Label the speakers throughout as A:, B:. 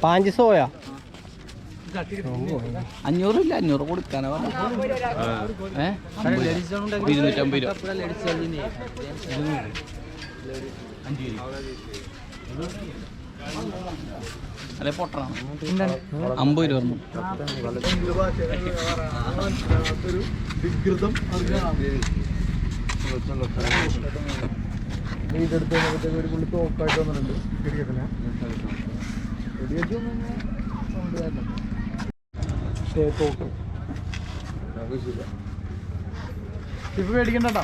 A: Paanch soya
B: 500 ഇല്ല 500 കൊടുക്കാനാ 250 രൂപ അല്ലെ പൊട്ടണം 50 രൂപ
C: ഒരു പുള്ളി തോക്കായിട്ട് വന്നിട്ടുണ്ട് തോക്ക് ഇപ്പൊ മേടിക്കണ്ടാ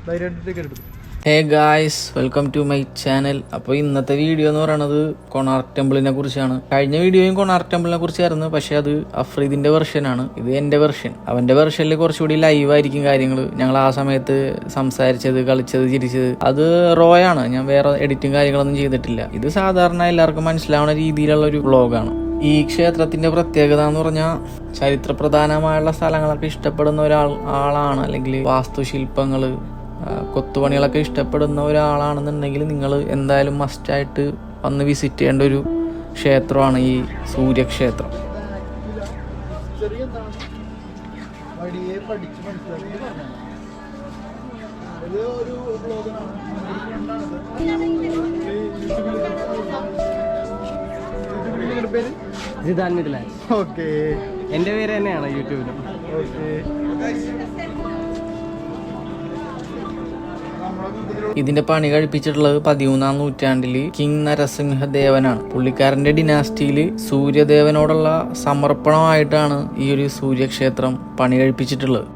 C: ധൈര്യമായിട്ട് എടുത്തു.
B: Hey guys, welcome to my channel. അപ്പോൾ ഇന്നത്തെ വീഡിയോ എന്ന് പറയുന്നത് കൊണാർക്ക് ടെമ്പിളിനെ കുറിച്ചാണ്. കഴിഞ്ഞ വീഡിയോയും കൊണാർക്ക് ടെമ്പിളിനെ കുറിച്ചായിരുന്നു, പക്ഷെ അത് അഫ്രീദിന്റെ വെർഷനാണ്. ഇത് എന്റെ വെർഷൻ. അവന്റെ വെർഷനിൽ കുറച്ചുകൂടി ലൈവ് ആയിരിക്കും കാര്യങ്ങൾ. ഞങ്ങൾ ആ സമയത്ത് സംസാരിച്ചത്, കളിച്ചത്, ചിരിച്ചത് അത് റോ ആണ്. ഞാൻ വേറെ എഡിറ്റും കാര്യങ്ങളൊന്നും ചെയ്തിട്ടില്ല. ഇത് സാധാരണ എല്ലാവർക്കും മനസ്സിലാവുന്ന രീതിയിലുള്ള ഒരു വ്ളോഗാണ്. ഈ ക്ഷേത്രത്തിന്റെ പ്രത്യേകത എന്ന് പറഞ്ഞാൽ ചരിത്രപ്രധാനമായുള്ള സ്ഥലങ്ങളൊക്കെ ഇഷ്ടപ്പെടുന്ന ആളാണ്, അല്ലെങ്കിൽ വാസ്തുശില്പങ്ങള്, കൊത്തുപണികളൊക്കെ ഇഷ്ടപ്പെടുന്ന ഒരാളാണെന്നുണ്ടെങ്കിൽ നിങ്ങൾ എന്തായാലും മസ്റ്റായിട്ട് വന്ന് വിസിറ്റ് ചെയ്യേണ്ട ഒരു ക്ഷേത്രമാണ് ഈ സൂര്യക്ഷേത്രം.
A: എന്റെ പേര് തന്നെയാണ് യൂട്യൂബിലും.
B: ഇതിന്റെ പണി കഴിപ്പിച്ചിട്ടുള്ളത് 13-ാം നൂറ്റാണ്ടില് കിങ് നരസിംഹദേവനാണ്. പുള്ളിക്കാരന്റെ ഡിനാസ്റ്റിയില് സൂര്യദേവനോടുള്ള സമർപ്പണമായിട്ടാണ് ഈ ഒരു സൂര്യക്ഷേത്രം പണി കഴിപ്പിച്ചിട്ടുള്ളത്.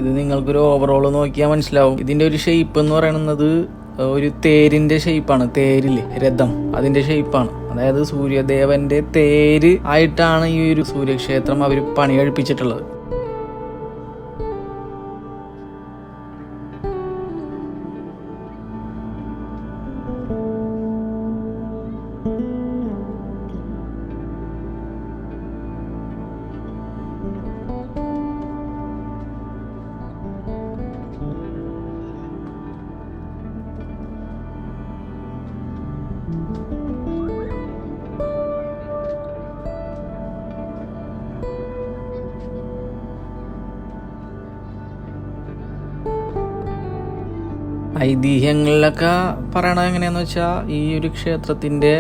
B: ഇത് നിങ്ങൾക്കൊരു ഓവറോൾ നോക്കിയാൽ മനസ്സിലാവും. ഇതിന്റെ ഒരു ഷേപ്പ് എന്ന് പറയുന്നത് ഒരു തേരിന്റെ ഷേപ്പാണ്. തേരില് രഥം, അതിന്റെ ഷേപ്പാണ്. അതായത് സൂര്യദേവന്റെ തേര് ആയിട്ടാണ് ഈ ഒരു സൂര്യക്ഷേത്രം അവർ പണി കഴിപ്പിച്ചിട്ടുള്ളത്. ഐതിഹ്യങ്ങളിലൊക്കെ പറയണത് എങ്ങനെയാന്ന് വെച്ചാൽ ഈ ഒരു ക്ഷേത്രത്തിന്റെ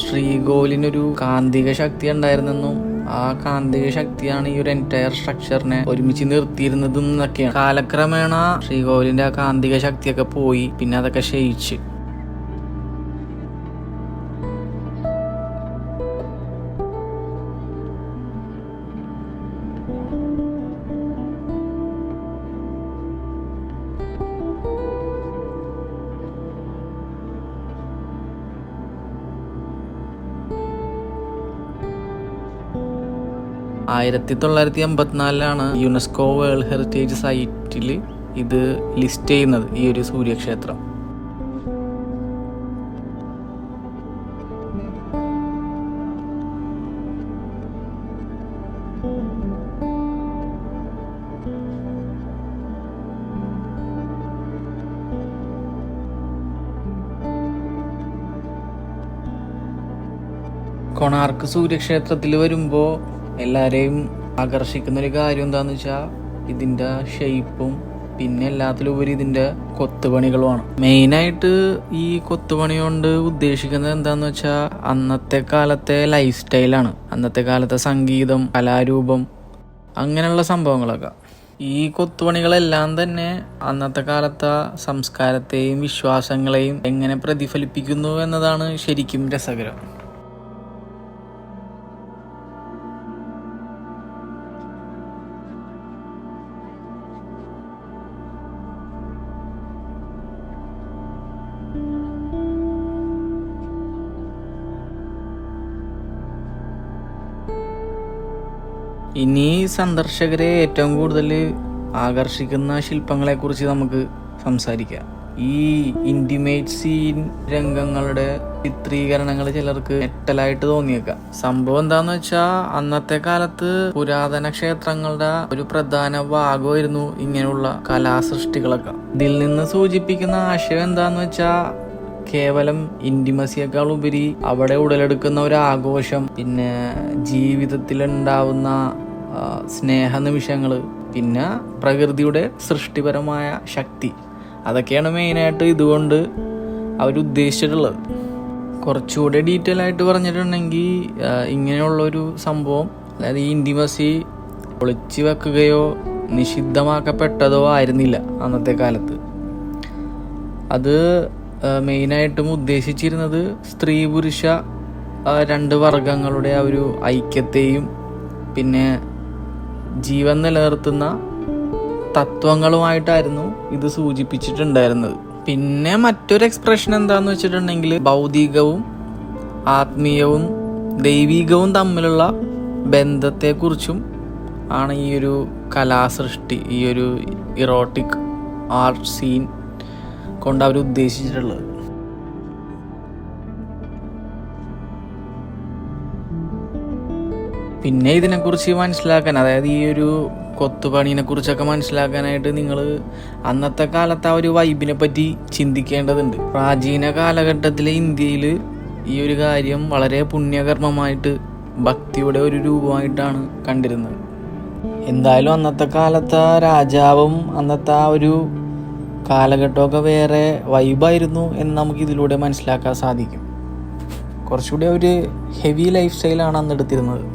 B: ശ്രീകോലിനൊരു കാന്തിക ശക്തി ഉണ്ടായിരുന്നെന്നും ആ കാന്തിക ശക്തിയാണ് ഈ ഒരു എൻറ്റയർ സ്ട്രക്ചറിനെ ഒരുമിച്ച് നിർത്തിയിരുന്നതും എന്നൊക്കെയാണ്. കാലക്രമേണ ശ്രീകോലിന്റെ ആ കാന്തിക ശക്തിയൊക്കെ പോയി, പിന്നെ അതൊക്കെ ക്ഷയിച്ച്. ആയിരത്തി 1984 യുനെസ്കോ വേൾഡ് ഹെറിറ്റേജ് സൈറ്റിൽ ഇത് ലിസ്റ്റ് ചെയ്യുന്നത്, ഈ ഒരു സൂര്യക്ഷേത്രം. കൊണാർക്ക് സൂര്യക്ഷേത്രത്തിൽ വരുമ്പോൾ എല്ലാവരെയും ആകർഷിക്കുന്ന ഒരു കാര്യം എന്താണെന്ന് വെച്ചാൽ ഇതിൻ്റെ ഷേപ്പും പിന്നെ എല്ലാത്തിലുപരി ഇതിൻ്റെ കൊത്തുപണികളുമാണ്. മെയിനായിട്ട് ഈ കൊത്തുപണി കൊണ്ട് ഉദ്ദേശിക്കുന്നത് എന്താണെന്ന് വെച്ചാൽ അന്നത്തെ കാലത്തെ ലൈഫ് സ്റ്റൈലാണ്. അന്നത്തെ കാലത്തെ സംഗീതം, കലാരൂപം, അങ്ങനെയുള്ള സംഭവങ്ങളൊക്കെ. ഈ കൊത്തുപണികളെല്ലാം തന്നെ അന്നത്തെ കാലത്തെ സംസ്കാരത്തെയും വിശ്വാസങ്ങളെയും എങ്ങനെ പ്രതിഫലിപ്പിക്കുന്നു എന്നതാണ് ശരിക്കും രസകരം. ഇനി സന്ദർശകരെ ഏറ്റവും കൂടുതൽ ആകർഷിക്കുന്ന ശില്പങ്ങളെക്കുറിച്ച് നമുക്ക് സംസാരിക്കാം. ഈ ഇൻറ്റിമേറ്റ് സീൻ രംഗങ്ങളുടെ ചിത്രീകരണങ്ങൾ ചിലർക്ക് ഞെട്ടലായിട്ട് തോന്നിയേക്കാം. സംഭവം എന്താന്ന് വെച്ചാൽ അന്നത്തെ കാലത്ത് പുരാതന ക്ഷേത്രങ്ങളുടെ ഒരു പ്രധാന ഭാഗമായിരുന്നു ഇങ്ങനെയുള്ള കലാസൃഷ്ടികളൊക്കെ. ഇതിൽ നിന്ന് സൂചിപ്പിക്കുന്ന ആശയം എന്താന്ന് വെച്ചാൽ കേവലം ഇന്റിമസിയേക്കാൾ ഉപരി അവിടെ ഉടലെടുക്കുന്ന ഒരു ആഘോഷം, പിന്നെ ജീവിതത്തിൽ ഉണ്ടാവുന്ന സ്നേഹ നിമിഷങ്ങൾ, പിന്നെ പ്രകൃതിയുടെ സൃഷ്ടിപരമായ ശക്തി, അതൊക്കെയാണ് മെയിനായിട്ട് ഇതുകൊണ്ട് അവരുദ്ദേശിച്ചിട്ടുള്ളത്. കുറച്ചുകൂടെ ഡീറ്റെയിൽ ആയിട്ട് പറഞ്ഞിട്ടുണ്ടെങ്കിൽ ഇങ്ങനെയുള്ളൊരു സംഭവം, അതായത് ഈ ഇൻറ്റിമസി ഒളിച്ചു വെക്കുകയോ നിഷിദ്ധമാക്കപ്പെട്ടതോ ആയിരുന്നില്ല അന്നത്തെ കാലത്ത്. അത് മെയിനായിട്ടും ഉദ്ദേശിച്ചിരുന്നത് സ്ത്രീ പുരുഷ രണ്ട് വർഗങ്ങളുടെ ആ ഒരു ഐക്യത്തെയും പിന്നെ ജീവൻ നിലനിർത്തുന്ന തത്വങ്ങളുമായിട്ടായിരുന്നു ഇത് സൂചിപ്പിച്ചിട്ടുണ്ടായിരുന്നത്. പിന്നെ മറ്റൊരു എക്സ്പ്രഷൻ എന്താന്ന് വെച്ചിട്ടുണ്ടെങ്കിൽ ഭൗതികവും ആത്മീയവും ദൈവികവും തമ്മിലുള്ള ബന്ധത്തെക്കുറിച്ചും ആണ് ഈ ഒരു കലാസൃഷ്ടി, ഈ ഒരു ഇറോട്ടിക് ആർട്ട് സീൻ കൊണ്ട് അവർ ഉദ്ദേശിച്ചിട്ടുള്ളത്. പിന്നെ ഇതിനെക്കുറിച്ച് മനസ്സിലാക്കാൻ, അതായത് ഈ ഒരു കൊത്തുപണീനെ കുറിച്ചൊക്കെ മനസ്സിലാക്കാനായിട്ട് നിങ്ങൾ അന്നത്തെ കാലത്ത് ആ ഒരു വൈബിനെ പറ്റി ചിന്തിക്കേണ്ടതുണ്ട്. പ്രാചീന കാലഘട്ടത്തിലെ ഇന്ത്യയിൽ ഈ ഒരു കാര്യം വളരെ പുണ്യകർമ്മമായിട്ട് ഭക്തിയുടെ ഒരു രൂപമായിട്ടാണ് കണ്ടിരുന്നത്. എന്തായാലും അന്നത്തെ കാലത്തെ രാജാവും അന്നത്തെ ആ ഒരു കാലഘട്ടമൊക്കെ വേറെ വൈബായിരുന്നു എന്ന് നമുക്ക് ഇതിലൂടെ മനസ്സിലാക്കാൻ സാധിക്കും. കുറച്ചുകൂടി ഒരു ഹെവി ലൈഫ് സ്റ്റൈലാണ് അന്ന് എടുത്തിരുന്നത്.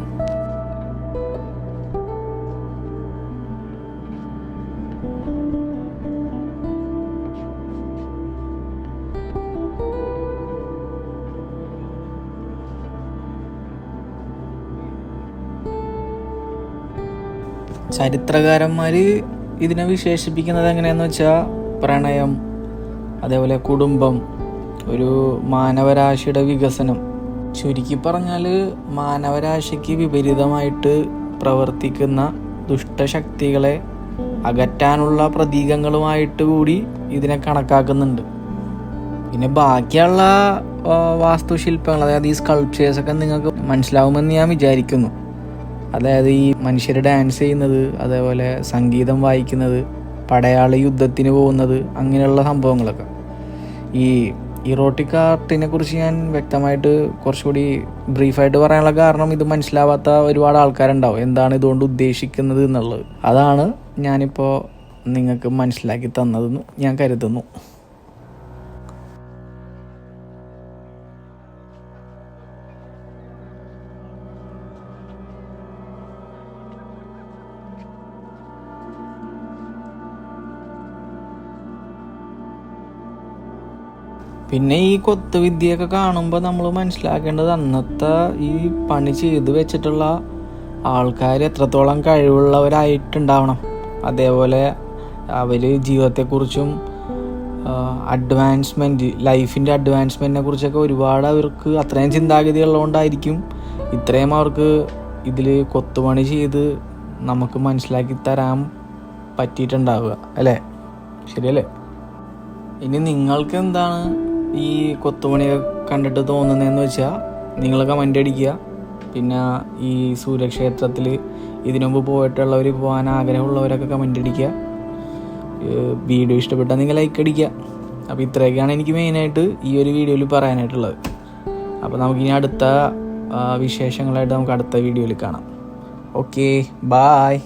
B: ചരിത്രകാരന്മാർ ഇതിനെ വിശേഷിപ്പിക്കുന്നത് എങ്ങനെയാണെന്ന് വെച്ചാൽ പ്രണയം, അതേപോലെ കുടുംബം, ഒരു മാനവരാശിയുടെ വികസനം. ചുരുക്കി പറഞ്ഞാൽ മാനവരാശിക്ക് വിപരീതമായിട്ട് പ്രവർത്തിക്കുന്ന ദുഷ്ടശക്തികളെ അകറ്റാനുള്ള പ്രതീകങ്ങളുമായിട്ട് കൂടി ഇതിനെ കണക്കാക്കുന്നുണ്ട്. പിന്നെ ബാക്കിയുള്ള വാസ്തുശില്പങ്ങൾ, അതായത് ഈ സ്കൾപ്ചേഴ്സൊക്കെ നിങ്ങൾക്ക് മനസ്സിലാവുമെന്ന് ഞാൻ വിചാരിക്കുന്നു. അതായത് ഈ മനുഷ്യർ ഡാൻസ് ചെയ്യുന്നത്, അതേപോലെ സംഗീതം വായിക്കുന്നത്, പടയാളി യുദ്ധത്തിന് പോകുന്നത്, അങ്ങനെയുള്ള സംഭവങ്ങളൊക്കെ. ഈ ഇറോട്ടിക് ആർട്ടിനെ കുറിച്ച് ഞാൻ വ്യക്തമായിട്ട് കുറച്ചുകൂടി ബ്രീഫായിട്ട് പറയാനുള്ള കാരണം ഇത് മനസ്സിലാവാത്ത ഒരുപാട് ആൾക്കാരുണ്ടാവും, എന്താണ് ഇതുകൊണ്ട് ഉദ്ദേശിക്കുന്നത് എന്നുള്ളത്. അതാണ് ഞാനിപ്പോൾ നിങ്ങൾക്ക് മനസ്സിലാക്കി തന്നതെന്ന് ഞാൻ കരുതുന്നു. പിന്നെ ഈ കൊത്തുവിദ്യയൊക്കെ കാണുമ്പോൾ നമ്മൾ മനസ്സിലാക്കേണ്ടത് അന്നത്തെ ഈ പണി ചെയ്ത് വെച്ചിട്ടുള്ള ആൾക്കാർ എത്രത്തോളം കഴിവുള്ളവരായിട്ടുണ്ടാവണം. അതേപോലെ അവർ ജീവിതത്തെക്കുറിച്ചും അഡ്വാൻസ്മെൻറ്റ്, ലൈഫിൻ്റെ അഡ്വാൻസ്മെൻറ്റിനെ കുറിച്ചൊക്കെ ഒരുപാട് അവർക്ക് അത്രയും ചിന്താഗതി ഉള്ളതുകൊണ്ടായിരിക്കും ഇത്രയും അവർക്ക് ഇതിൽ കൊത്തുപണി ചെയ്ത് നമുക്ക് മനസ്സിലാക്കി തരാൻ പറ്റിയിട്ടുണ്ടാവുക, അല്ലേ? ശരിയല്ലേ? ഇനി നിങ്ങൾക്ക് എന്താണ് ഈ കൊത്തുപണിയൊക്കെ കണ്ടിട്ട് തോന്നുന്നതെന്ന് വെച്ചാൽ നിങ്ങൾ കമൻ്റ് അടിക്കുക. പിന്നെ ഈ സൂര്യക്ഷേത്രത്തിൽ ഇതിനു മുമ്പ് പോയിട്ടുള്ളവർ, പോകാൻ ആഗ്രഹമുള്ളവരൊക്കെ കമൻ്റ് അടിക്കുക. വീഡിയോ ഇഷ്ടപ്പെട്ടാൽ നിങ്ങൾ ലൈക്ക് അടിക്കുക. അപ്പോൾ ഇത്രയൊക്കെയാണ് എനിക്ക് മെയിനായിട്ട് ഈ ഒരു വീഡിയോയിൽ പറയാനായിട്ടുള്ളത്. അപ്പോൾ നമുക്കിനി അടുത്ത വിശേഷങ്ങളായിട്ട് നമുക്ക് അടുത്ത വീഡിയോയിൽ കാണാം. Okay, bye.